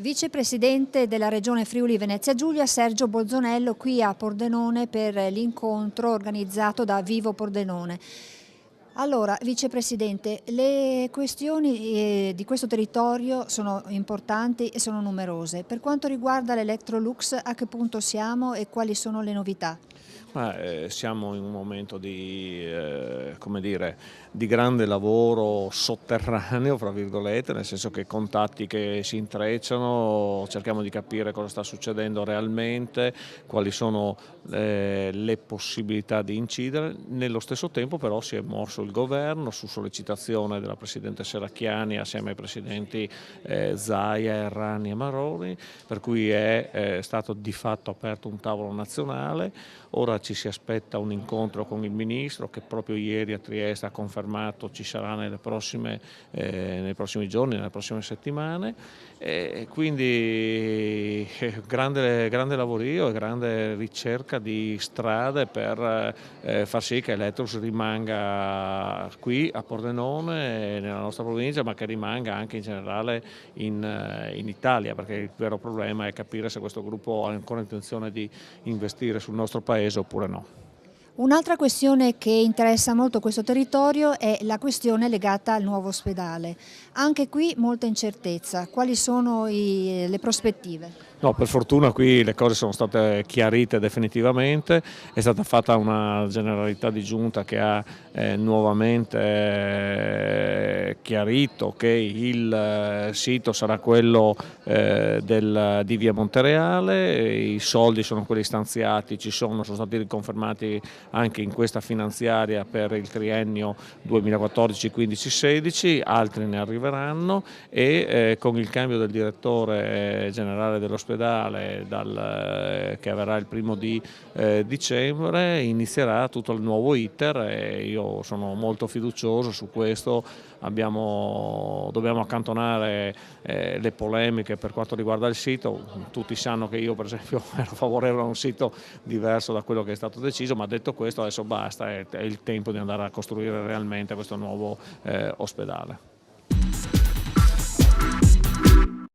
Vicepresidente della Regione Friuli Venezia Giulia Sergio Bolzonello qui a Pordenone per l'incontro organizzato da Vivo Pordenone. Allora, Vicepresidente, le questioni di questo territorio sono importanti e sono numerose. Per quanto riguarda l'Electrolux, a che punto siamo e quali sono le novità? Siamo in un momento come dire, di grande lavoro sotterraneo, fra virgolette, nel senso che contatti che si intrecciano, cerchiamo di capire cosa sta succedendo realmente, quali sono le possibilità di incidere. Nello stesso tempo però si è mosso il governo su sollecitazione della Presidente Serracchiani assieme ai Presidenti Zaia, Errani e Maroni, per cui è stato di fatto aperto un tavolo nazionale. Ora ci si aspetta un incontro con il Ministro che proprio ieri a Trieste ha confermato ci sarà nei prossimi giorni, nelle prossime settimane, e quindi grande lavorio e grande ricerca di strade per far sì che Electrolux rimanga qui a Pordenone, nella nostra provincia, ma che rimanga anche in generale in Italia, perché il vero problema è capire se questo gruppo ha ancora intenzione di investire sul nostro paese oppure no. Un'altra questione che interessa molto questo territorio è la questione legata al nuovo ospedale. Anche qui molta incertezza. Quali sono le prospettive? No, per fortuna qui le cose sono state chiarite definitivamente, è stata fatta una generalità di giunta che ha nuovamente chiarito che il sito sarà quello di via Montereale, i soldi sono quelli stanziati, sono stati riconfermati anche in questa finanziaria per il triennio 2014, 15, 16, altri ne arriveranno e con il cambio del direttore generale dell'ospedale che avverrà il 1° di dicembre inizierà tutto il nuovo iter e io sono molto fiducioso su questo. Dobbiamo accantonare le polemiche per quanto riguarda il sito. Tutti sanno che io per esempio ero favorevole a un sito diverso da quello che è stato deciso, ma detto questo adesso basta, è il tempo di andare a costruire realmente questo nuovo ospedale.